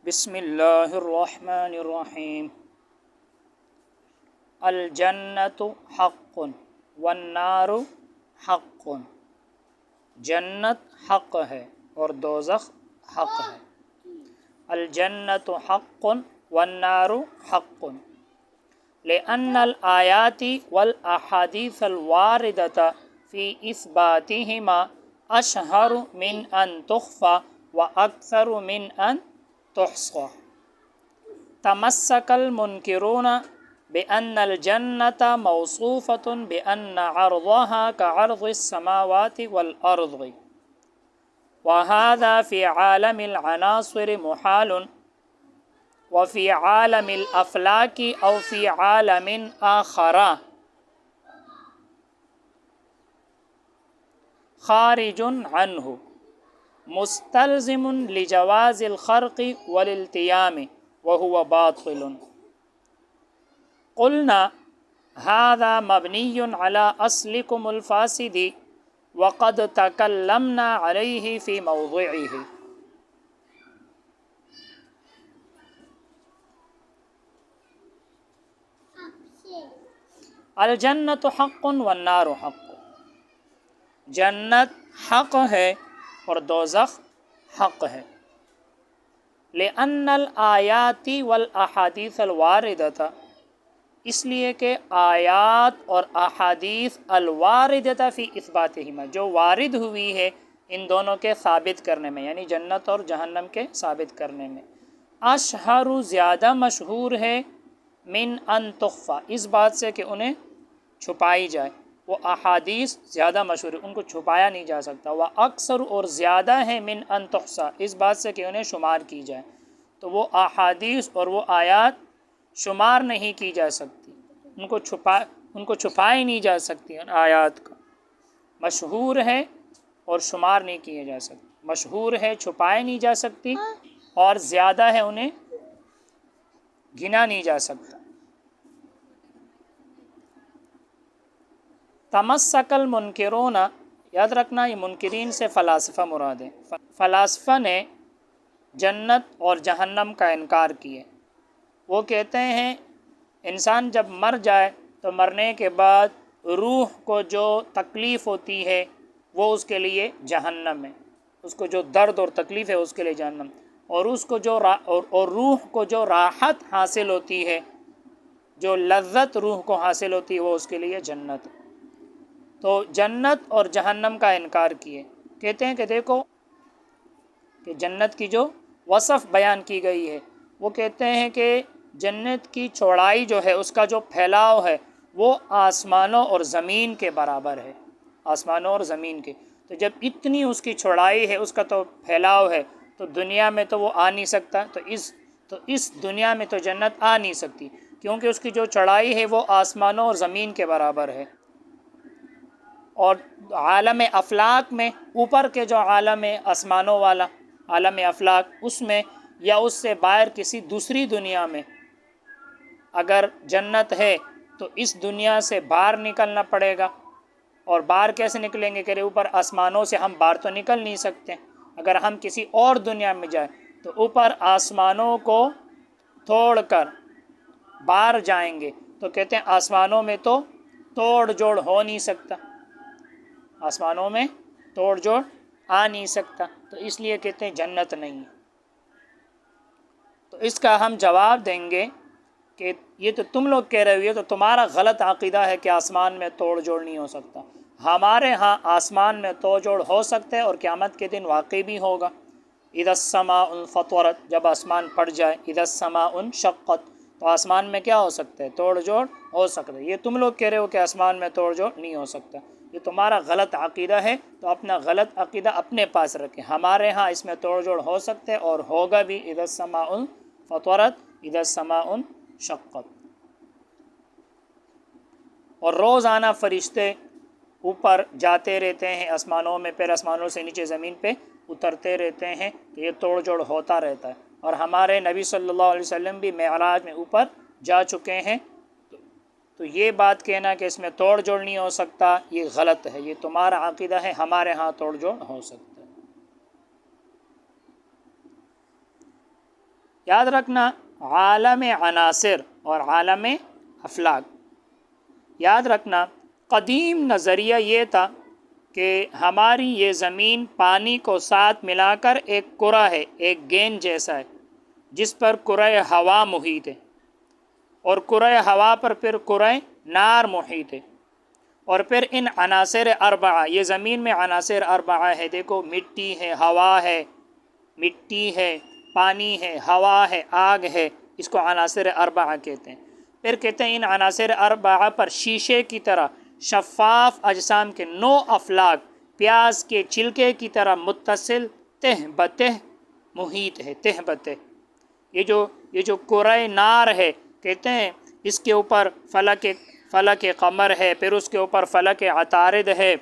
بسم اللہ الرحمن الرحیم۔ الجنت حق والنار حق، جنت حق ہے اور دوزخ حق ہے۔ الجنت حق والنار حق لأن الآیات والأحادیث الواردة فی اثباتهما اشہر من ان تخفى واکثر من ان تحصى۔ تمسک المنکرون بأن الجنة موصوفة بأن عرضها كعرض السماوات والأرض، وهذا في عالم العناصر محال، وفي عالم الأفلاك أو في عالم آخر خارج عنه مستلزم لجواز الخرق والالتيام وهو باطل۔ قلنا هذا مبني على أصلكم الفاسد وقد تكلمنا عليه في موضعه۔ الجنت حق والنار حق، جنت حق ہے اور دوزخ حق ہے۔ لأن الآیات والاحادیث الواردة، اس لیے کہ آیات اور احادیث الواردة فی اثباتہما، جو وارد ہوئی ہے ان دونوں کے ثابت کرنے میں، یعنی جنت اور جہنم کے ثابت کرنے میں، اشہر زیادہ مشہور ہے من ان تخفى، اس بات سے کہ انہیں چھپائی جائے۔ وہ احادیث زیادہ مشہور ہے، ان کو چھپایا نہیں جا سکتا۔ وہ اکثر اور زیادہ ہے من ان تحصى، اس بات سے کہ انہیں شمار کی جائے۔ تو وہ احادیث اور وہ آیات شمار نہیں کی جا سکتی، ان کو چھپائی نہیں جا سکتی۔ ان آیات کا مشہور ہے اور شمار نہیں کیے جا سکتے، مشہور ہے چھپائی نہیں جا سکتی، اور زیادہ ہے انہیں گنا نہیں جا سکتا۔ تمسک المنکرون، یاد رکھنا یہ منکرین سے فلاسفہ مراد ہے۔ فلاسفہ نے جنت اور جہنم کا انکار کیے۔ وہ کہتے ہیں انسان جب مر جائے تو مرنے کے بعد روح کو جو تکلیف ہوتی ہے وہ اس کے لیے جہنم ہے، اس کو جو درد اور تکلیف ہے اس کے لیے جہنم، اور اس کو جو اور روح کو جو راحت حاصل ہوتی ہے، جو لذت روح کو حاصل ہوتی ہے، وہ اس کے لیے جنت ہے۔ تو جنت اور جہنم کا انکار کیے، کہتے ہیں کہ دیکھو کہ جنت کی جو وصف بیان کی گئی ہے، وہ کہتے ہیں کہ جنت کی چوڑائی جو ہے، اس کا جو پھیلاؤ ہے وہ آسمانوں اور زمین کے برابر ہے، آسمانوں اور زمین کے۔ تو جب اتنی اس کی چوڑائی ہے، اس کا تو پھیلاؤ ہے، تو دنیا میں تو وہ آ نہیں سکتا، تو اس دنیا میں تو جنت آ نہیں سکتی، کیونکہ اس کی جو چوڑائی ہے وہ آسمانوں اور زمین کے برابر ہے۔ اور عالم افلاک میں، اوپر کے جو عالم آسمانوں والا عالم افلاک، اس میں یا اس سے باہر کسی دوسری دنیا میں اگر جنت ہے تو اس دنیا سے باہر نکلنا پڑے گا، اور باہر کیسے نکلیں گے؟ کہ اوپر آسمانوں سے ہم باہر تو نکل نہیں سکتے۔ اگر ہم کسی اور دنیا میں جائیں تو اوپر آسمانوں کو توڑ کر باہر جائیں گے، تو کہتے ہیں آسمانوں میں تو توڑ جوڑ ہو نہیں سکتا، آسمانوں میں توڑ جوڑ آ نہیں سکتا، تو اس لیے کہتے ہیں جنت نہیں ہے۔ تو اس کا ہم جواب دیں گے کہ یہ تو تم لوگ کہہ رہے ہو، یہ تو تمہارا غلط عقیدہ ہے کہ آسمان میں توڑ جوڑ نہیں ہو سکتا۔ ہمارے ہاں آسمان میں توڑ جوڑ ہو سکتے اور قیامت کے دن واقعی بھی ہوگا۔ اذا السماء انفطرت، جب آسمان پھٹ جائے، اذا السماء انشقت، تو آسمان میں کیا ہو سکتا ہے؟ توڑ جوڑ ہو سکتا ہے۔ یہ تم لوگ کہہ رہے ہو کہ آسمان میں توڑ جوڑ نہیں ہو سکتا، یہ تمہارا غلط عقیدہ ہے، تو اپنا غلط عقیدہ اپنے پاس رکھیں۔ ہمارے ہاں اس میں توڑ جوڑ ہو سکتے اور ہوگا بھی۔ اذا السماء انفطرت اذا السماء انشقت۔ اور روزانہ فرشتے اوپر جاتے رہتے ہیں آسمانوں میں، پھر آسمانوں سے نیچے زمین پہ اترتے رہتے ہیں، تو یہ توڑ جوڑ ہوتا رہتا ہے۔ اور ہمارے نبی صلی اللہ علیہ وسلم بھی معراج میں اوپر جا چکے ہیں، تو یہ بات کہنا کہ اس میں توڑ جوڑ نہیں ہو سکتا، یہ غلط ہے، یہ تمہارا عقیدہ ہے، ہمارے ہاں توڑ جوڑ ہو سکتا ہے۔ یاد رکھنا عالم عناصر اور عالم افلاک، یاد رکھنا قدیم نظریہ یہ تھا کہ ہماری یہ زمین پانی کو ساتھ ملا کر ایک کرہ ہے، ایک گیند جیسا ہے، جس پر کرہ ہوا محیط ہے، اور کرہ ہوا پر پھر کرہ نار محیط ہے، اور پھر ان عناصر اربعہ، یہ زمین میں عناصر اربعہ ہے، دیکھو مٹی ہے، ہوا ہے، مٹی ہے، پانی ہے، ہوا ہے، آگ ہے، اس کو عناصر اربعہ کہتے ہیں۔ پھر کہتے ہیں ان عناصر اربعہ پر شیشے کی طرح شفاف اجسام کے 9 افلاک پیاز کے چھلکے کی طرح متصل تہ بتہ محیط ہے، تہ بتہ۔ یہ جو کرہ نار ہے، کہتے ہیں اس کے اوپر فلک قمر ہے، پھر اس کے اوپر فلک عطارد ہے،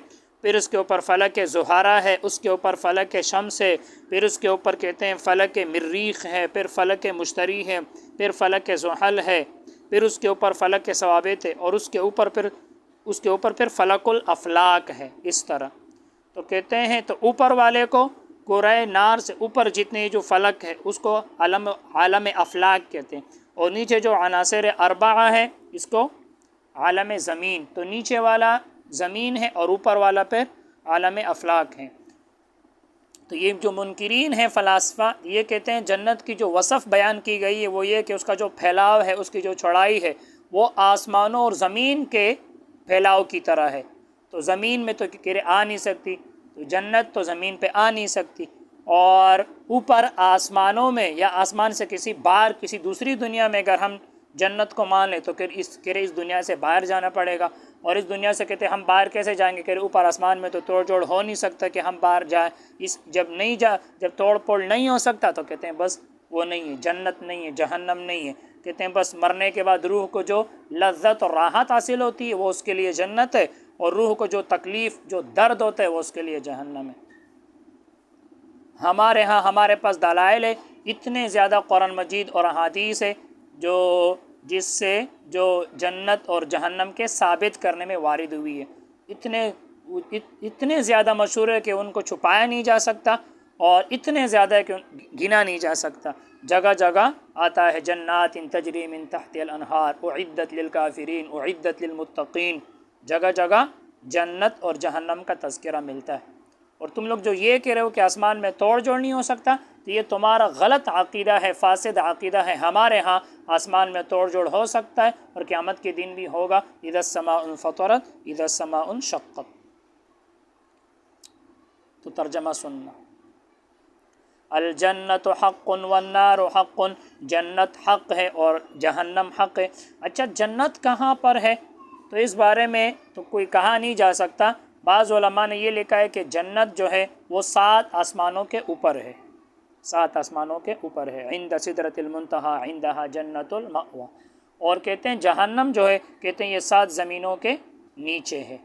پھر اس کے اوپر فلک زہرہ ہے، اس کے اوپر فلک شمس ہے، پھر اس کے اوپر کہتے ہیں فلک مریخ ہے، پھر فلک مشتری ہے، پھر فلک زحل ہے، پھر اس کے اوپر فلک ثوابت ہے، اور اس کے اوپر پھر فلک الافلاک ہے، اس طرح۔ تو کہتے ہیں تو اوپر والے کو کرہ نار سے اوپر جتنے جو فلک ہے اس کو عالم افلاک کہتے ہیں، اور نیچے جو عناصر اربعہ ہے اس کو عالم زمین۔ تو نیچے والا زمین ہے اور اوپر والا پھر عالم افلاک ہے۔ تو یہ جو منکرین ہیں فلاسفہ، یہ کہتے ہیں جنت کی جو وصف بیان کی گئی ہے وہ یہ کہ اس کا جو پھیلاؤ ہے، اس کی جو چوڑائی ہے، وہ آسمانوں اور زمین کے پھیلاؤ کی طرح ہے۔ تو زمین میں تو کرے آ نہیں سکتی، تو جنت تو زمین پہ آ نہیں سکتی، اور اوپر آسمانوں میں یا آسمان سے کسی دوسری دنیا میں اگر ہم جنت کو مان لیں تو اس دنیا سے باہر جانا پڑے گا، اور اس دنیا سے کہتے ہیں ہم باہر کیسے جائیں گے، کہ اوپر آسمان میں تو توڑ جوڑ ہو نہیں سکتا کہ ہم باہر جائیں۔ جب توڑ پھوڑ نہیں ہو سکتا تو کہتے ہیں بس وہ نہیں ہے، جنت نہیں ہے، جہنم نہیں ہے، کہتے ہیں بس مرنے کے بعد روح کو جو لذت اور راحت حاصل ہوتی ہے وہ اس کے لیے جنت ہے، اور روح کو جو تکلیف جو درد ہوتا ہے وہ اس کے لیے جہنم ہے۔ ہمارے پاس دلائل ہے، اتنے زیادہ قرآن مجید اور احادیث ہے جس سے جو جنت اور جہنم کے ثابت کرنے میں وارد ہوئی ہے، اتنے زیادہ مشہور ہے کہ ان کو چھپایا نہیں جا سکتا، اور اتنے زیادہ ہے کہ گنا نہیں جا سکتا۔ جگہ جگہ آتا ہے جنات تجری من تحت الانہار اعدت للکافرین اعدت للمتقین، جگہ جگہ جنت اور جہنم کا تذکرہ ملتا ہے۔ اور تم لوگ جو یہ کہہ رہے ہو کہ آسمان میں توڑ جوڑ نہیں ہو سکتا، تو یہ تمہارا غلط عقیدہ ہے، فاسد عقیدہ ہے۔ ہمارے ہاں آسمان میں توڑ جوڑ ہو سکتا ہے، اور قیامت کے دن بھی ہوگا، اذا السماء انفطرت اذا السماء انشقت۔ تو ترجمہ سننا، الجنت حق والنار حق، جنت حق ہے اور جہنم حق ہے۔ اچھا جنت کہاں پر ہے؟ تو اس بارے میں تو کوئی کہا نہیں جا سکتا۔ بعض علماء نے یہ لکھا ہے کہ جنت جو ہے وہ 7 آسمانوں کے اوپر ہے، 7 آسمانوں کے اوپر ہے، عند سدرۃ المنتہی عندہا جنت المأوی۔ اور کہتے ہیں جہنم جو ہے، کہتے ہیں یہ 7 زمینوں کے نیچے ہے۔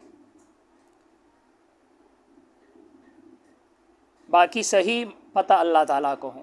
باقی صحیح پتہ اللہ تعالیٰ کو ہے۔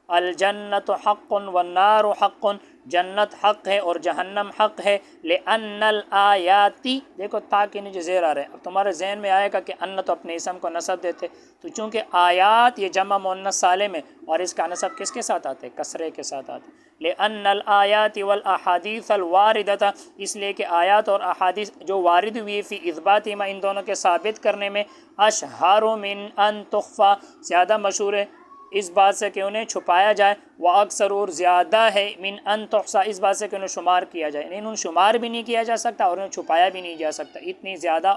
الجنت حق والنار حق، جنت حق ہے اور جہنم حق ہے۔ لأن الآیاتی، دیکھو تا کے نیچے زیر آ رہے ہیں، اب تمہارے ذہن میں آئے گا کہ ان تو اپنے اسم کو نصب دیتے، تو چونکہ آیات یہ جمع مؤنث سالم ہے، اور اس کا نصب کس کے ساتھ آتے؟ کسرے کے ساتھ آتے۔ لأن الآیات والاحادیث الواردہ، اس لیے کہ آیات اور احادیث جو وارد ہوئی فی اثباتہما، ان دونوں کے ثابت کرنے میں، اشہر من ان تخفى، زیادہ مشہور ہے اس بات سے کہ انہیں چھپایا جائے، وہ اکثر اور زیادہ ہے من ان تحصى، اس بات سے کہ انہیں شمار کیا جائے، انہیں شمار بھی نہیں کیا جا سکتا اور انہیں چھپایا بھی نہیں جا سکتا، اتنی زیادہ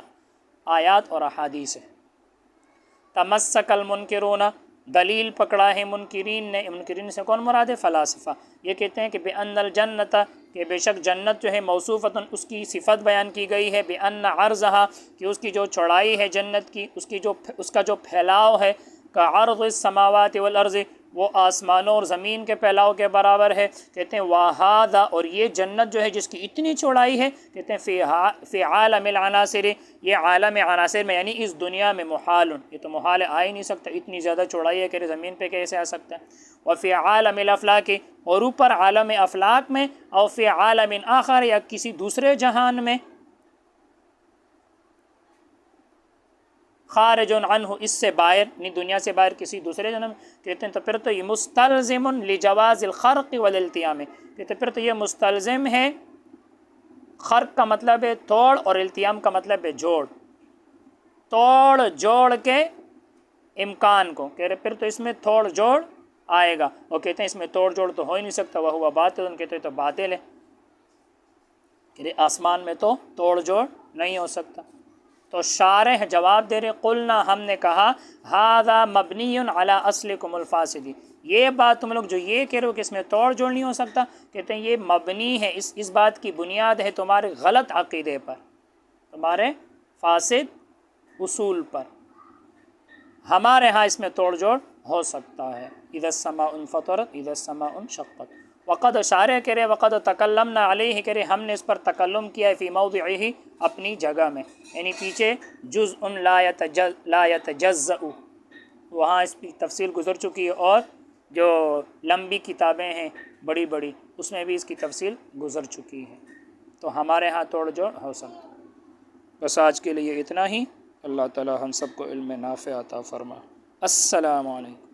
آیات اور احادیث ہیں۔ تمسک المنکرون، دلیل پکڑا ہے منکرین نے، منکرین سے کون مراد ہے؟ فلاسفہ۔ یہ کہتے ہیں کہ بأن الجنت، کہ بے شک جنت جو ہے موصوفتن، اس کی صفت بیان کی گئی ہے، بأن عرضہا، کہ اس کی جو چوڑائی ہے جنت کی، اس کا جو پھیلاؤ ہے، کا عرض السماوات والارض، وہ آسمانوں اور زمین کے پھیلاؤ کے برابر ہے۔ کہتے ہیں وَهَذَا، اور یہ جنت جو ہے جس کی اتنی چوڑائی ہے، کہتے ہیں فی عالم العناصر، یہ عالم عناصر میں یعنی اس دنیا میں محال، یہ تو محال ہے، آ ہی نہیں سکتا، اتنی زیادہ چوڑائی ہے کہ زمین پہ کیسے آ سکتا ہے۔ وفی عالم الافلاک، اور اوپر عالم افلاک میں، او فی عالم آخر، یا کسی دوسرے جہان میں، خارج عنہ اس سے باہر یعنی دنیا سے باہر کسی دوسرے جنم کہتے ہیں تو پھر تو یہ مستلزم لجواز الخرق والالتیام کہتے ہیں پھر تو یہ مستلزم ہے، خرق کا مطلب ہے توڑ اور التیام کا مطلب ہے جوڑ، توڑ جوڑ کے امکان کو کہہ رہے پھر تو اس میں توڑ جوڑ آئے گا، وہ کہتے ہیں اس میں توڑ جوڑ تو ہو ہی نہیں سکتا، وہ ہوا باطل، کہتے ہیں تو باطل ہے، کہ آسمان میں تو توڑ جوڑ نہیں ہو سکتا۔ تو شارح جواب دے رہے قلنا ہم نے کہا ھذا مبنی علی اصلکم الفاسد، یہ بات تم لوگ جو یہ کہہ رہے ہو کہ اس میں توڑ جوڑ نہیں ہو سکتا، کہتے ہیں یہ مبنی ہے، اس بات کی بنیاد ہے تمہارے غلط عقیدے پر، تمہارے فاسد اصول پر، ہمارے ہاں اس میں توڑ جوڑ ہو سکتا ہے۔ اذا السماء انفطرت اذا السماء انشقت، وقد شارح کہہ رہے وقد تکلمنا علیہ کہہ رہے ہم نے اس پر تکلم کیا ہے فی موضعہ اپنی جگہ میں، یعنی پیچھے جزء لا یتجزأ وہاں اس کی تفصیل گزر چکی ہے، اور جو لمبی کتابیں ہیں بڑی بڑی اس میں بھی اس کی تفصیل گزر چکی ہے، تو ہمارے ہاں توڑ جوڑ ہو سکتا ہے۔ بس آج کے لیے اتنا ہی، اللہ تعالی ہم سب کو علم نافع عطا فرما۔ السلام علیکم۔